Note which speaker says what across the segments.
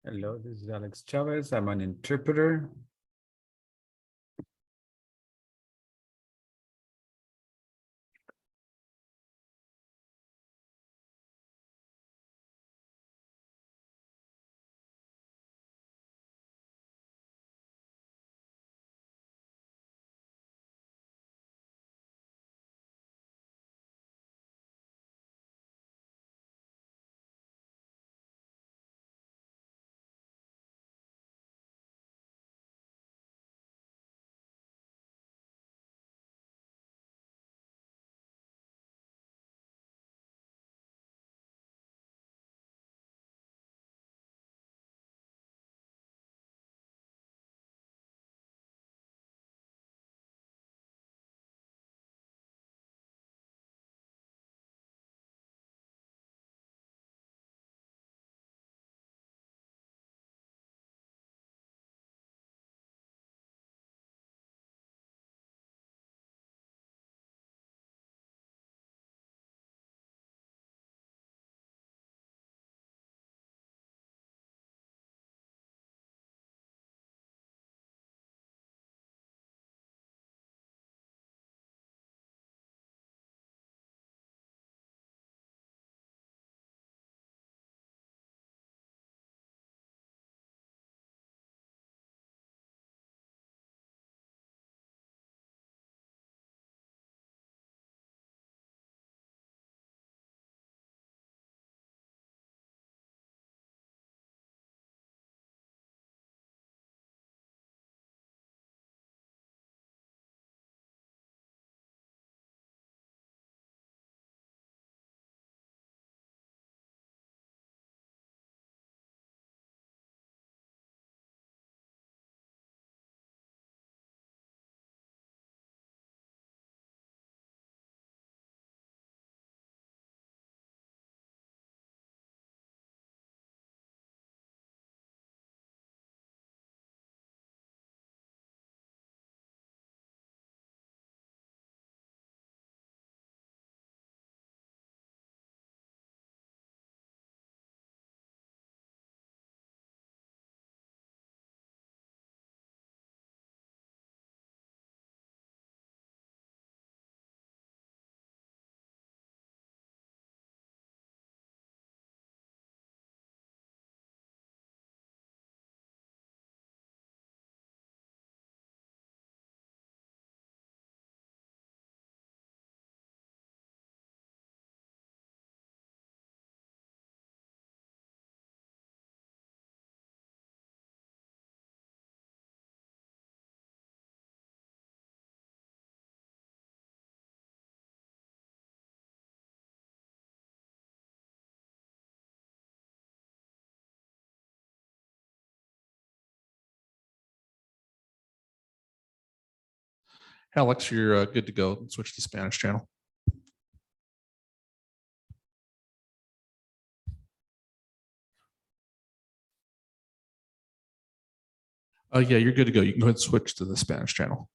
Speaker 1: Hello, this is Alex Chavez. I'm an interpreter.
Speaker 2: Alex, you're good to go. Switch to Spanish channel. Yeah, you're good to go. You can go ahead and switch to the Spanish channel.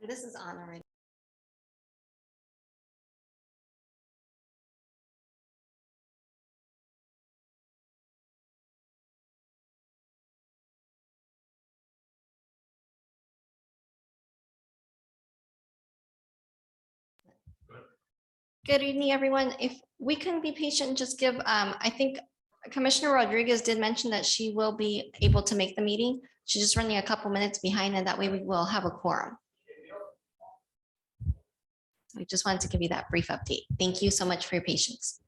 Speaker 3: This is on already. Good evening, everyone. If we can be patient, just give, I think Commissioner Rodriguez did mention that she will be able to make the meeting. She's just running a couple minutes behind, and that way we will have a quorum. I just wanted to give you that brief update. Thank you so much for your patience.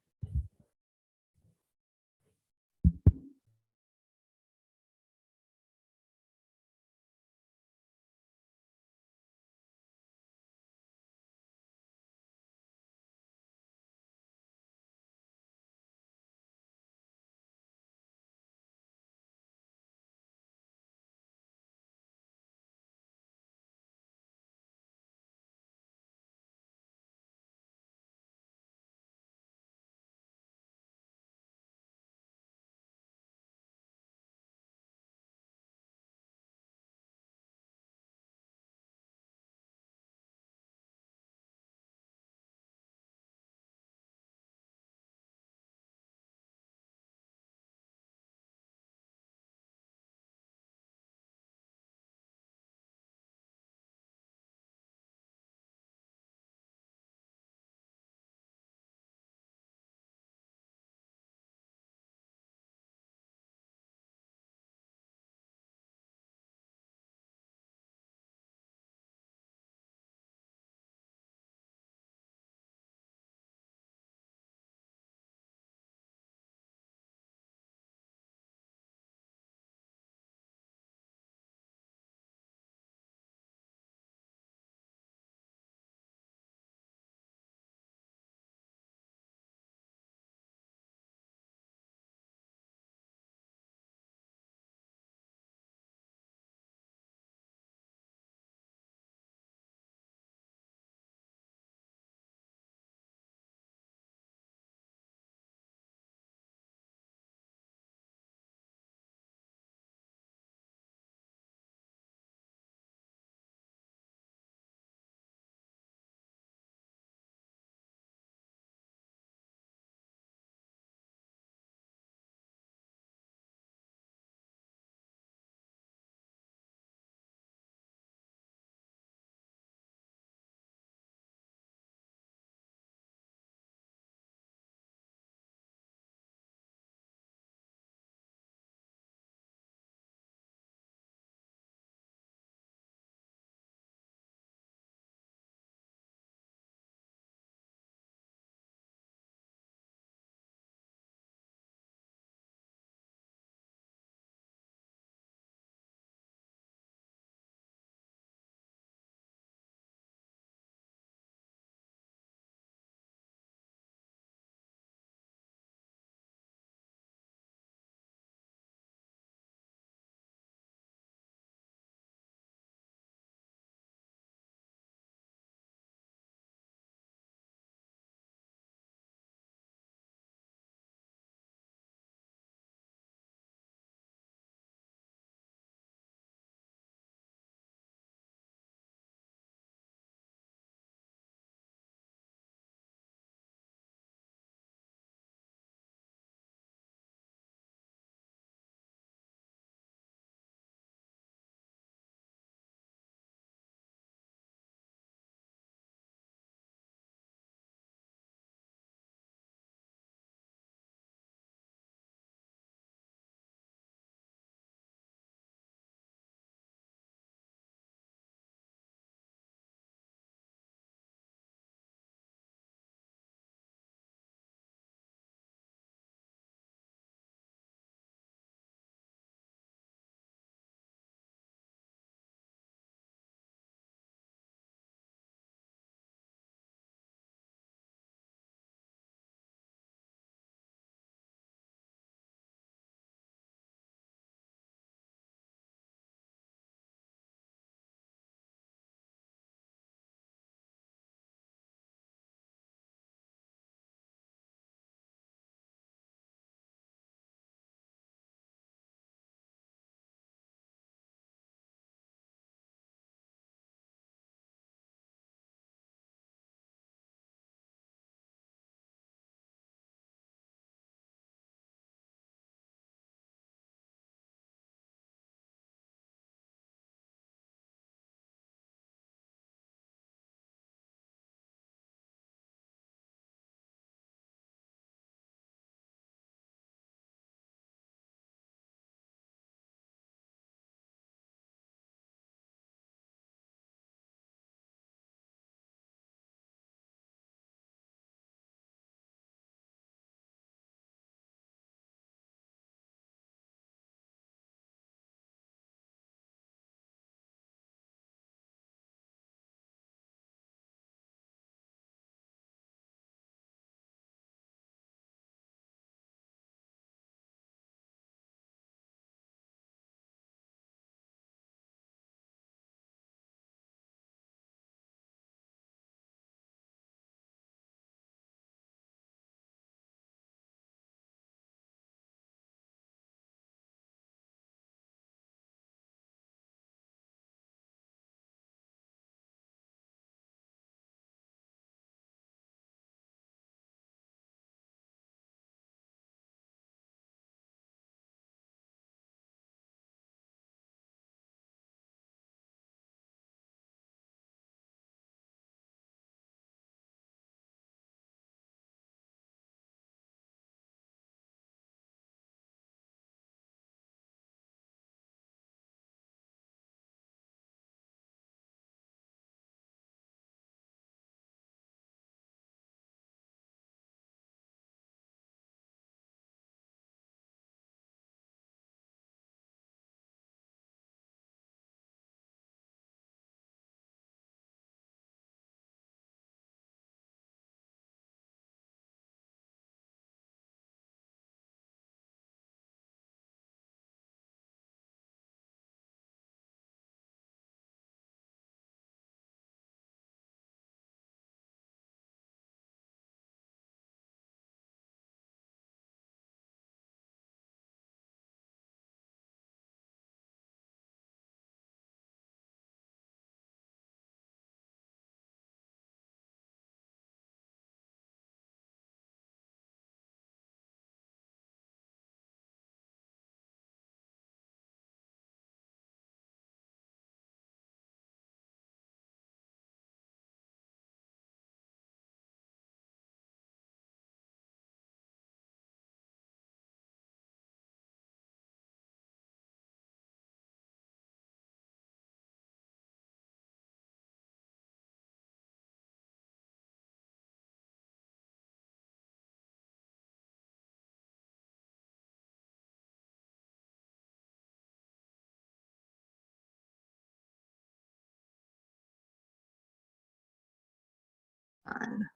Speaker 3: on.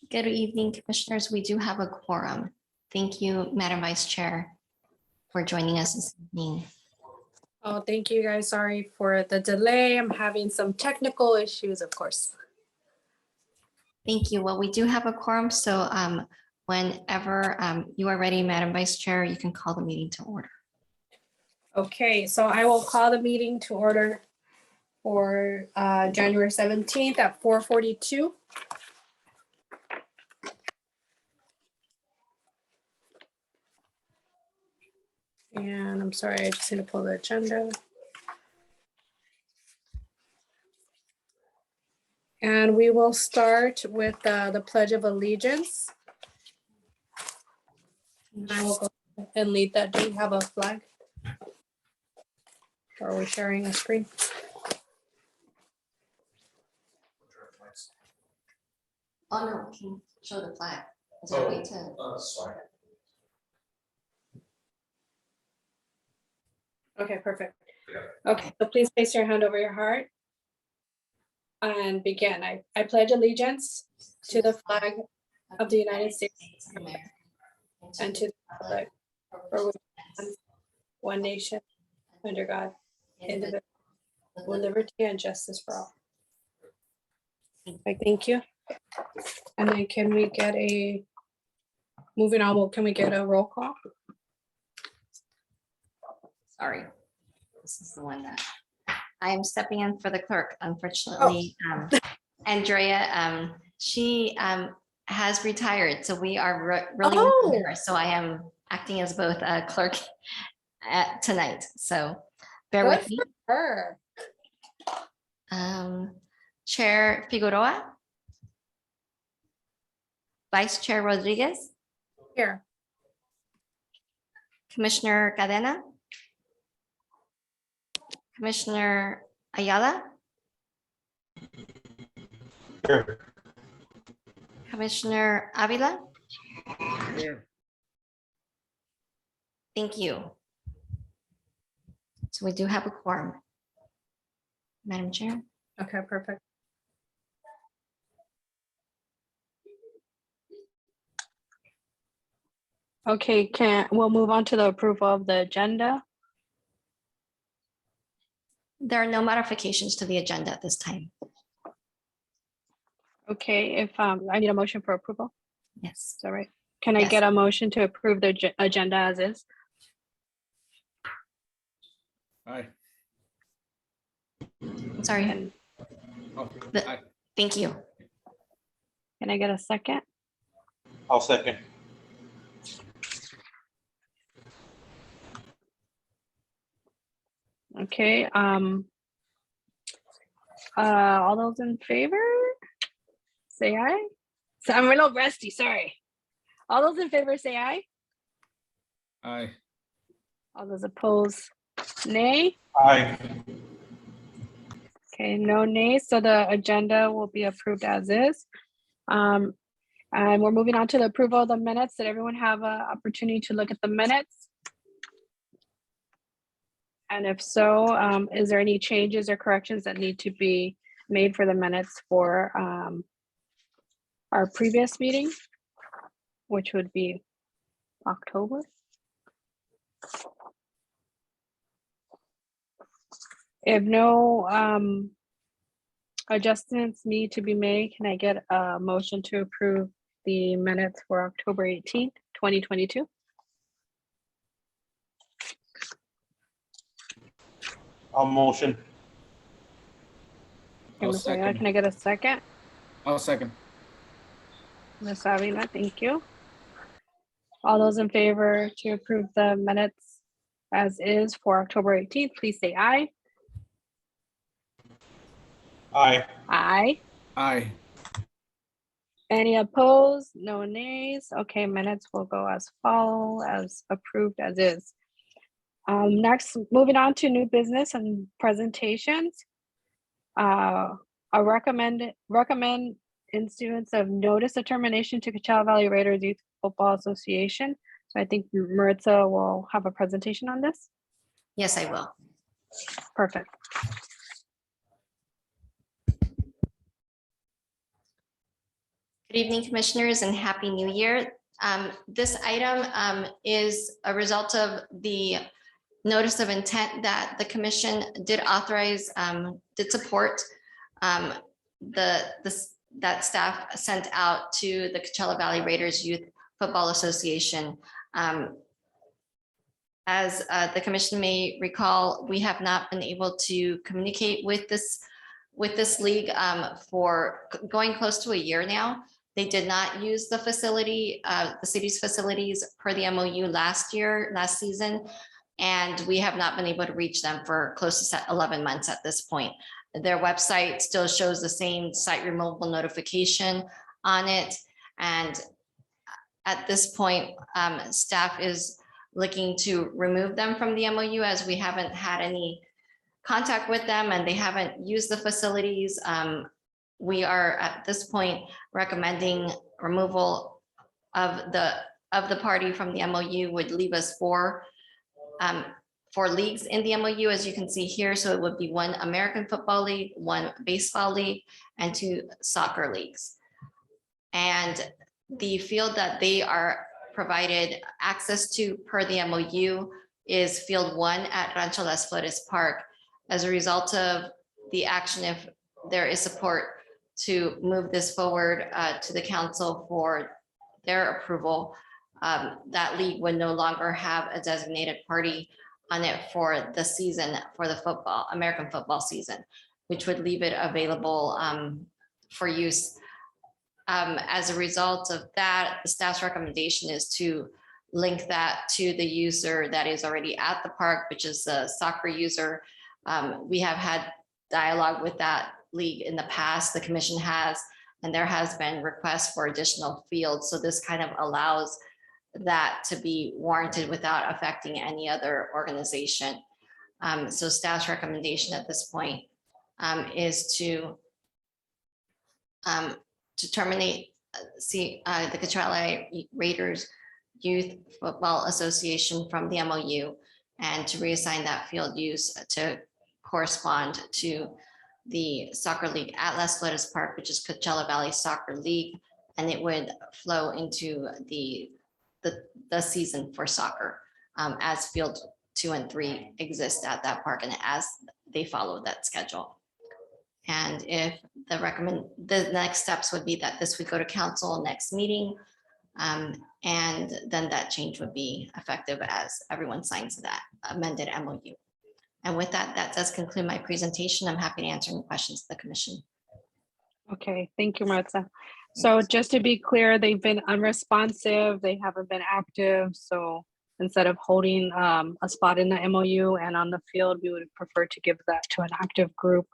Speaker 3: Good evening, Commissioners. We do have a quorum. Thank you, Madam Vice Chair, for joining us this evening.
Speaker 4: Oh, thank you guys. Sorry for the delay. I'm having some technical issues, of course.
Speaker 3: Thank you. Well, we do have a quorum, so whenever you are ready, Madam Vice Chair, you can call the meeting to order.
Speaker 4: Okay, so I will call the meeting to order for January 17th at 4:42. And I'm sorry, I just need to pull the agenda. And we will start with the Pledge of Allegiance. And I will go and lead that. Do you have a flag? Or are we sharing a screen?
Speaker 3: Oh, no, can you show the flag? Is there a way to?
Speaker 4: Okay, perfect. Okay, so please place your hand over your heart. And begin. I pledge allegiance to the flag of the United States of America and to the republic for which it stands, one nation, under God, indivisible, with liberty and justice for all. Thank you. And then can we get a, moving on, can we get a roll call?
Speaker 3: Sorry. This is the one that I am stepping in for the clerk, unfortunately. Andrea, she has retired, so we are really missing her. So I am acting as both a clerk tonight. So bear with me.
Speaker 4: Her.
Speaker 3: Chair Figueroa. Vice Chair Rodriguez.
Speaker 4: Here.
Speaker 3: Commissioner Cadena. Commissioner Ayala.
Speaker 5: Here.
Speaker 3: Commissioner Avila.
Speaker 1: Here.
Speaker 3: Thank you. So we do have a quorum. Madam Chair.
Speaker 4: Okay, perfect. Okay, we'll move on to the approval of the agenda.
Speaker 3: There are no modifications to the agenda at this time.
Speaker 4: Okay, if I need a motion for approval,
Speaker 3: Yes.
Speaker 4: is that right? Can I
Speaker 3: Yes.
Speaker 4: get a motion to approve the agenda as is?
Speaker 1: Aye.
Speaker 3: I'm sorry.
Speaker 4: And
Speaker 1: Oh,
Speaker 3: The-
Speaker 1: aye.
Speaker 3: Thank you.
Speaker 4: can I get a second?
Speaker 5: I'll second.
Speaker 4: Okay, all those in favor? Say aye. So I'm a little rusty, sorry. All those in favor say aye.
Speaker 1: Aye.
Speaker 4: All those opposed, nay.
Speaker 5: Aye.
Speaker 4: Okay, no nays, so the agenda will be approved as is. And we're moving on to the approval of the minutes. Did everyone have an opportunity to look at the minutes? And if so, is there any changes or corrections that need to be made for the minutes for our previous meeting, which would be October? If no adjustments need to be made, can I get a motion to approve the minutes for October 18th, 2022?
Speaker 5: I'll motion.
Speaker 4: Okay,
Speaker 1: I'll
Speaker 4: Mr. Ayala,
Speaker 1: second.
Speaker 4: can I get a second?
Speaker 1: I'll second.
Speaker 4: Ms. Avila, thank you. All those in favor to approve the minutes as is for October 18th, please say aye.
Speaker 5: Aye.
Speaker 4: Aye.
Speaker 1: Aye.
Speaker 4: Any opposed? No nays. Okay, minutes will go as approved as is. Next, moving on to new business and presentations. I recommend issuance of notice of termination to Coachella Valley Raiders Youth Football Association. So I think Maritza will have a presentation on this.
Speaker 3: Yes, I will.
Speaker 4: Perfect.
Speaker 3: Good evening, Commissioners, and Happy New Year. This item is a result of the notice of intent that the Commission did authorize, did support that staff sent out to the Coachella Valley Raiders Youth Football Association. As the Commission may recall, we have not been able to communicate with this league for going close to a year now. They did not use the facility, the city's facilities per the MOU last season, and we have not been able to reach them for close to 11 months at this point. Their website still shows the same site removal notification on it, and at this point, staff is looking to remove them from the MOU as we haven't had any contact with them and they haven't used the facilities. We are at this point recommending removal of the party from the MOU would leave us four leagues in the MOU, as you can see here. So it would be one American Football League, one baseball league, and two soccer leagues. And the field that they are provided access to per the MOU is Field 1 at Rancho Las Flores Park. As a result of the action, if there is support to move this forward to the council for their approval, that league would no longer have a designated party on it for the season, for the American football season, which would leave it available for use. As a result of that, the staff's recommendation is to link that to the user that is already at the park, which is the soccer user. We have had dialogue with that league in the past, the commission has, and there has been requests for additional fields. So this kind of allows that to be warranted without affecting any other organization. So staff's recommendation at this point is to terminate the Coachella Raiders Youth Football Association from the MOU and to reassign that field use to correspond to the soccer league at Las Flores Park, which is Coachella Valley Soccer League, and it would flow into the season for soccer as field 2 and 3 exist at that park and as they follow that schedule. And if the next steps would be that this would go to council next meeting, and then that change would be effective as everyone signs that amended MOU. And with that, that does conclude my presentation. I'm happy to answer any questions of the commission.
Speaker 4: Okay, thank you, Maritza. So just to be clear, they've been unresponsive, they haven't been active. So instead of holding a spot in the MOU and on the field, we would prefer to give that to an active group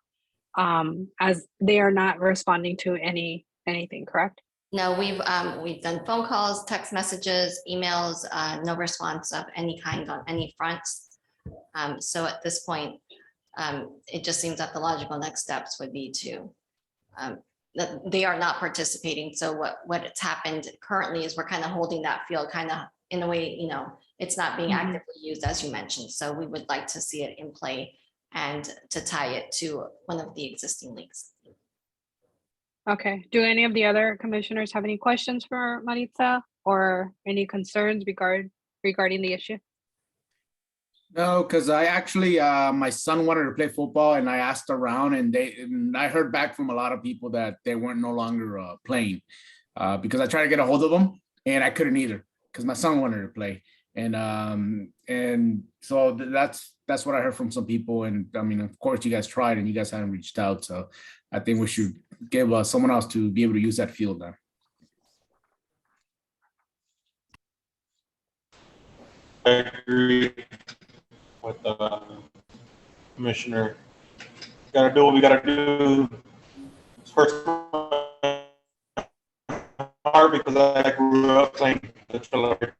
Speaker 4: as they are not responding to anything, correct?
Speaker 3: No, we've done phone calls, text messages, emails, no response of any kind on any fronts. So at this point, it just seems that the logical next steps would be to that they are not participating. So what's happened currently is we're kind of holding that field kind of in a way, it's not being actively used, as you mentioned. So we would like to see it in play and to tie it to one of the existing leagues.
Speaker 4: Okay, do any of the other commissioners have any questions for Maritza or any concerns regarding the issue?
Speaker 1: No, because I actually, my son wanted to play football and I asked around and I heard back from a lot of people that they weren't no longer playing because I tried to get a hold of them and I couldn't either because my son wanted to play. And so that's what I heard from some people. And I mean, of course you guys tried and you guys haven't reached out. So I think we should give someone else to be able to use that field now.
Speaker 5: I agree with Commissioner. Gotta do what we gotta do. First hard because I grew up playing the Philadelphia.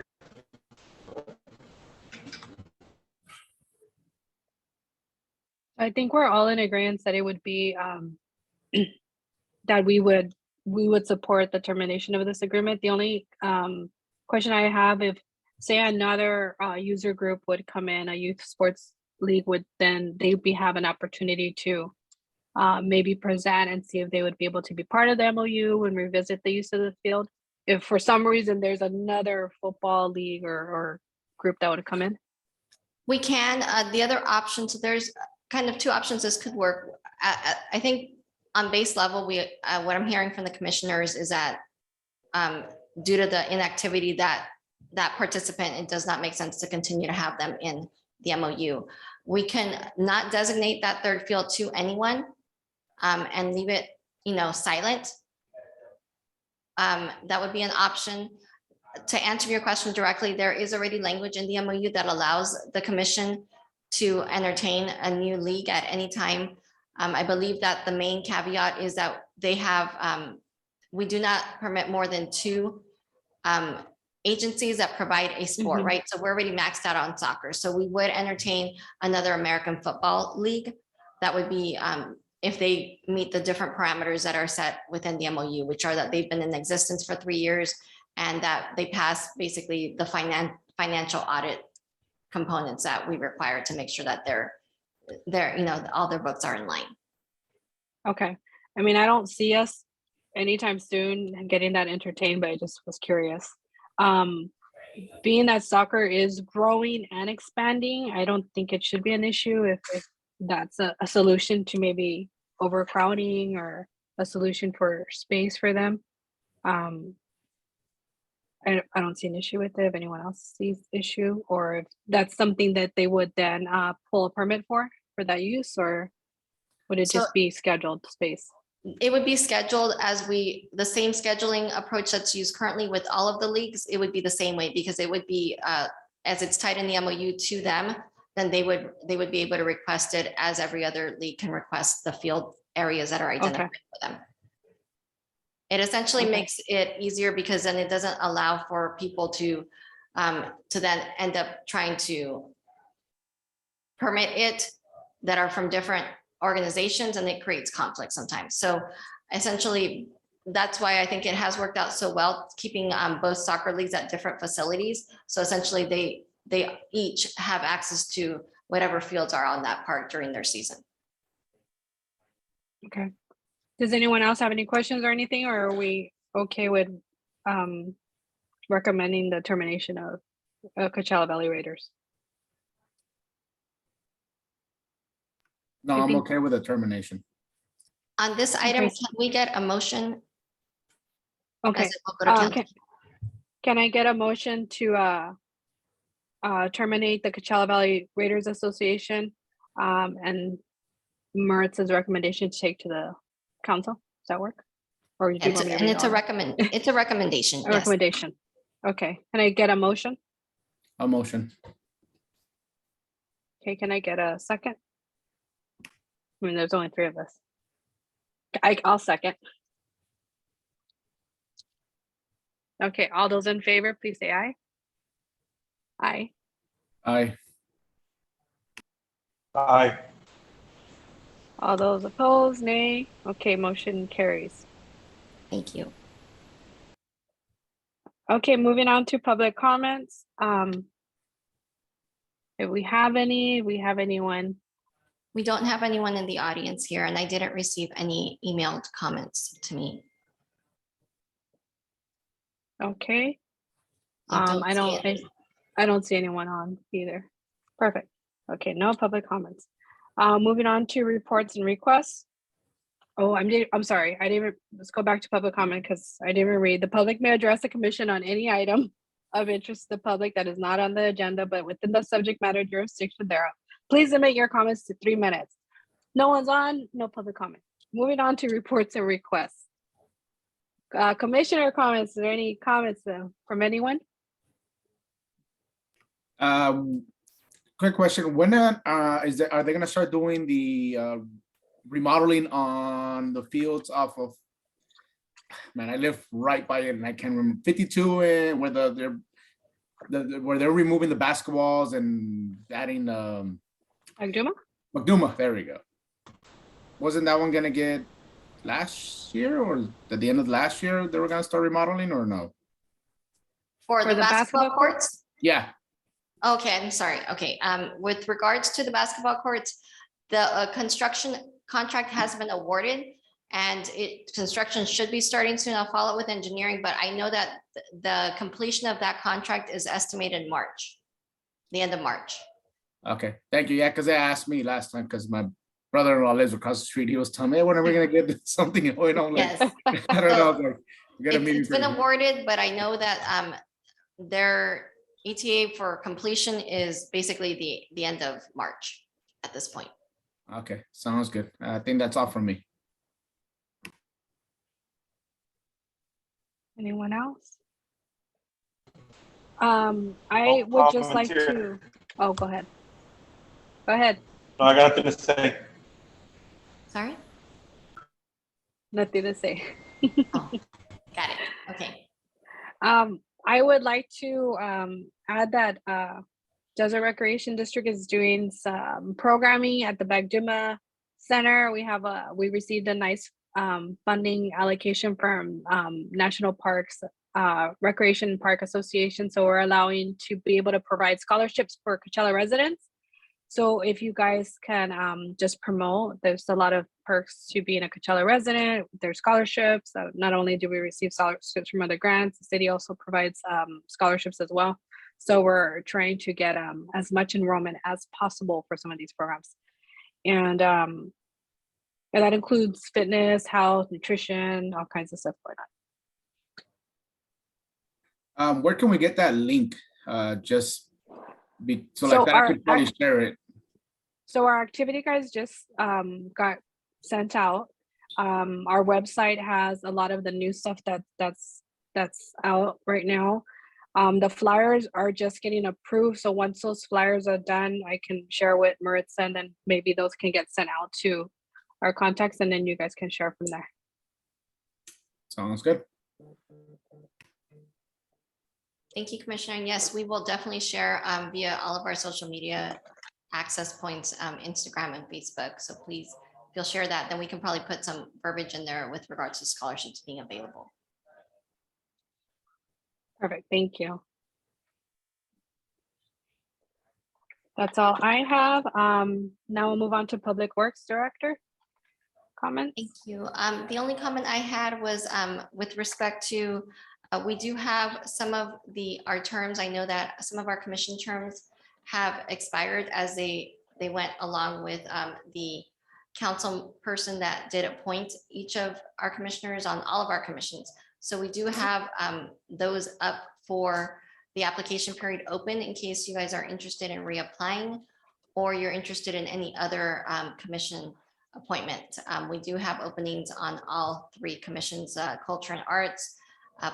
Speaker 4: I think we're all in agreement that it would be that we would support the termination of this agreement. The only question I have, if say another user group would come in, a youth sports league would, then they'd have an opportunity to maybe present and see if they would be able to be part of the MOU and revisit the use of the field. If for some reason there's another football league or group that would come in.
Speaker 3: We can, the other option, so there's kind of two options this could work. I think on base level, what I'm hearing from the commissioners is that due to the inactivity that participant, it does not make sense to continue to have them in the MOU. We can not designate that third field to anyone and leave it, silent. That would be an option. To answer your question directly, there is already language in the MOU that allows the commission to entertain a new league at any time. I believe that the main caveat is that they have, we do not permit more than 2 agencies that provide a sport, right? So we're already maxed out on soccer. So we would entertain another American football league. That would be if they meet the different parameters that are set within the MOU, which are that they've been in existence for 3 years and that they pass basically the financial audit components that we require to make sure that they're all their books are in line.
Speaker 4: Okay. I mean, I don't see us anytime soon getting that entertained, but I just was curious. Being that soccer is growing and expanding, I don't think it should be an issue if that's a solution to maybe overcrowding or a solution for space for them. I don't see an issue with it. If anyone else sees issue, or if that's something that they would then pull a permit for that use, or would it just be scheduled space?
Speaker 3: It would be scheduled as the same scheduling approach that's used currently with all of the leagues. It would be the same way because it would be as it's tied in the MOU to them, then they would be able to request it as every other league can request the field areas that are identified for them. It essentially makes it easier because then it doesn't allow for people to then end up trying to permit it that are from different organizations, and it creates conflict sometimes. So essentially, that's why I think it has worked out so well, keeping both soccer leagues at different facilities. So essentially, they each have access to whatever fields are on that park during their season.
Speaker 4: Okay. Does anyone else have any questions or anything, or are we okay with recommending the termination of Coachella Valley Raiders?
Speaker 1: No, I'm okay with the termination.
Speaker 3: On this item, can we get a motion?
Speaker 4: Okay.
Speaker 3: As it will go to council?
Speaker 4: Can I get a motion to terminate the Coachella Valley Raiders Association and Maritz's recommendation to take to the council? Does that work? Or do you want me to read
Speaker 3: It's
Speaker 4: all
Speaker 3: a recommendation.
Speaker 4: a recommendation? Okay. Can I get a motion?
Speaker 1: A motion.
Speaker 4: Okay. Can I get a second? I mean, there's only 3 of us. I'll second. Okay. All those in favor, please say aye. Aye.
Speaker 1: Aye.
Speaker 5: Aye.
Speaker 4: All those opposed, nay. Okay, motion carries.
Speaker 3: Thank you.
Speaker 4: Okay, moving on to public comments. If we have anyone.
Speaker 3: We don't have anyone in the audience here, and I didn't receive any emailed comments to me.
Speaker 4: Okay.
Speaker 3: I
Speaker 4: I don't see anyone on either. Perfect. Okay, no public comments. Moving on to reports and requests. Oh, I'm sorry. Let's go back to public comment because I didn't even read. The public may address the commission on any item of interest to the public that is not on the agenda, but within the subject matter jurisdiction thereof. Please limit your comments to 3 minutes. No one's on, no public comment. Moving on to reports and requests. Commissioner comments. Is there any comments from anyone?
Speaker 1: Quick question, when are they gonna start doing the remodeling on the fields off of, man, I live right by it and I can't remember, 52 and where where they're removing the basketballs and adding
Speaker 4: Agduma?
Speaker 1: Macduma, there we go. Wasn't that one gonna get last year or at the end of last year they were gonna start remodeling or no?
Speaker 3: For the basketball
Speaker 4: court?
Speaker 3: courts?
Speaker 1: Yeah,
Speaker 3: Okay, I'm sorry. Okay, with regards to the basketball courts, the construction contract has been awarded and construction should be starting soon. I'll follow up with engineering, but I know that the completion of that contract is estimated in March, the end of March.
Speaker 1: okay, thank you. Yeah, because they asked me last time because my brother-in-law lives across the street. He was telling me, hey, when are we gonna get something going on? Like,
Speaker 3: Yes.
Speaker 1: I don't know. I was like, we got a meeting
Speaker 3: It's been
Speaker 1: pretty-
Speaker 3: awarded, but I know that their ETA for completion is basically the end of March at this point.
Speaker 1: Okay, sounds good. I think that's all from me.
Speaker 4: Anyone else? I would just like to, oh, go ahead. Go ahead.
Speaker 5: No, I got nothing to say.
Speaker 3: Sorry?
Speaker 4: Nothing to say.
Speaker 3: Oh, got it. Okay.
Speaker 4: I would like to add that Desert Recreation District is doing some programming at the Bagduma Center. We received a nice funding allocation from National Parks Recreation Park Association. So we're allowing to be able to provide scholarships for Coachella residents. So if you guys can just promote, there's a lot of perks to being a Coachella resident. There's scholarships. Not only do we receive scholarships from other grants, the city also provides scholarships as well. So we're trying to get as much enrollment as possible for some of these programs. And that includes fitness, health, nutrition, all kinds of stuff going on.
Speaker 1: Where can we get that link? So
Speaker 4: So
Speaker 1: like that I could probably share it.
Speaker 4: So our activity guides just got sent out. Our website has a lot of the new stuff that's out right now. The flyers are just getting approved. So once those flyers are done, I can share with Maritza and then maybe those can get sent out to our contacts and then you guys can share from there.
Speaker 1: Sounds good.
Speaker 3: Thank you, Commissioner. And yes, we will definitely share via all of our social media access points, Instagram and Facebook. So please, if you'll share that, then we can probably put some verbiage in there with regards to scholarships being available.
Speaker 4: Perfect, thank you. That's all I have. Now we'll move on to Public Works Director comments.
Speaker 3: Thank you. The only comment I had was with respect to, we do have some of our terms. I know that some of our commission terms have expired as they went along with the council person that did appoint each of our commissioners on all of our commissions. So we do have those up for the application period open in case you guys are interested in reapplying or you're interested in any other commission appointment. We do have openings on all three commissions, Culture and Arts,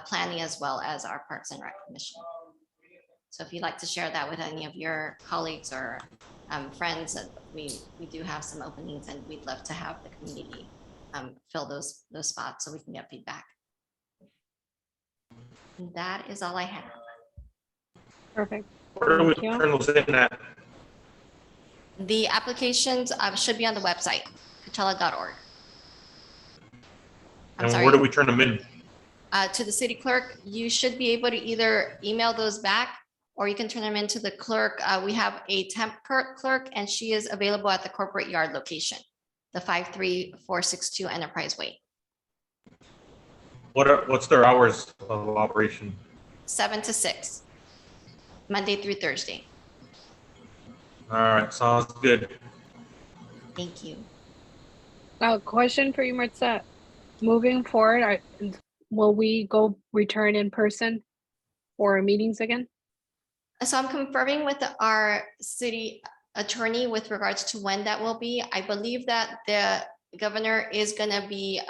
Speaker 3: Planning, as well as our Parks and Rec Commission. So if you'd like to share that with any of your colleagues or friends, we do have some openings and we'd love to have the community fill those spots so we can get feedback. And that is all I have.
Speaker 4: Perfect.
Speaker 5: Where do we
Speaker 4: Thank you.
Speaker 5: turn those in at?
Speaker 3: The applications should be on the website, coachella.org. I'm
Speaker 5: And
Speaker 3: sorry.
Speaker 5: where do we turn them in?
Speaker 3: To the city clerk, you should be able to either email those back or you can turn them into the clerk. We have a temp clerk and she is available at the corporate yard location, the 53462 Enterprise Way.
Speaker 5: What's their hours of operation?
Speaker 3: 7 to 6, Monday through Thursday.
Speaker 5: All right, sounds good.
Speaker 3: Thank you.
Speaker 4: Question for you, Maritza. Moving forward, will we go return in person for meetings again?
Speaker 3: So I'm confirming with our city attorney with regards to when that will be. I believe that the governor is going to be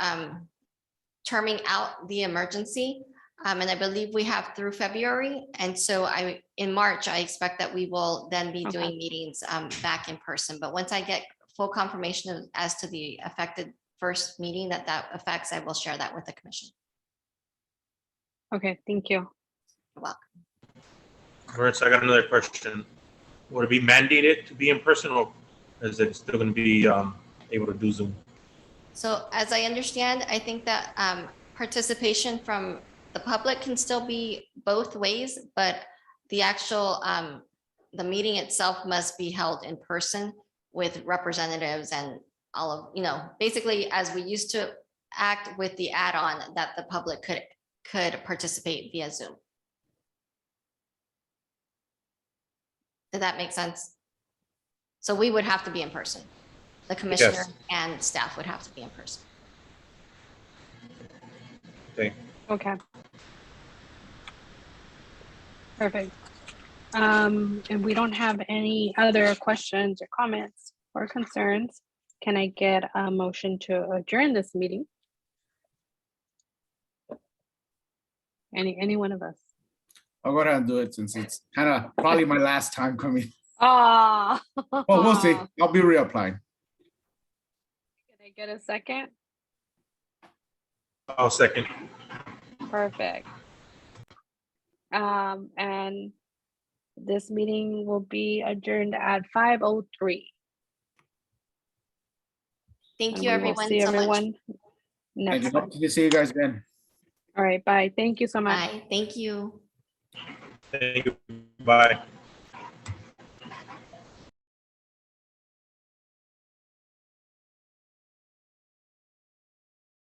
Speaker 3: terming out the emergency. And I believe we have through February. And so in March, I expect that we will then be
Speaker 4: Okay.
Speaker 3: doing meetings back in person. But once I get full confirmation as to the affected first meeting that affects, I will share that with the commission.
Speaker 4: Okay, thank you.
Speaker 3: You're welcome.
Speaker 5: Lawrence, I got another question. Would it be mandated to be in person, or is it still going to be able to do Zoom?
Speaker 3: So as I understand, I think that participation from the public can still be both ways, but the actual, the meeting itself must be held in person with representatives and all of, basically as we used to act with the add-on that the public could participate via Zoom. Did that make sense? So we would have to be in person. The commissioner and staff would have to be in person.
Speaker 5: Okay.
Speaker 4: Okay. Perfect. And we don't have any other questions or comments or concerns. Can I get a motion to adjourn this meeting? Any one of us?
Speaker 1: I'll go ahead and do it since it's kind of probably my last time coming.
Speaker 4: Ah.
Speaker 1: Well, we'll see. I'll be reapplying.
Speaker 4: Can I get a second?
Speaker 5: I'll second.
Speaker 4: Perfect. And this meeting will be adjourned at 5:03.
Speaker 3: Thank
Speaker 4: And
Speaker 3: you,
Speaker 4: we will
Speaker 3: everyone,
Speaker 4: see
Speaker 3: so much.
Speaker 4: everyone
Speaker 1: Thank
Speaker 4: next
Speaker 1: you.
Speaker 4: time.
Speaker 1: Hope to see you guys again.
Speaker 4: All right, bye. Thank you so much.
Speaker 3: Bye. Thank you.
Speaker 5: Thank you. Bye.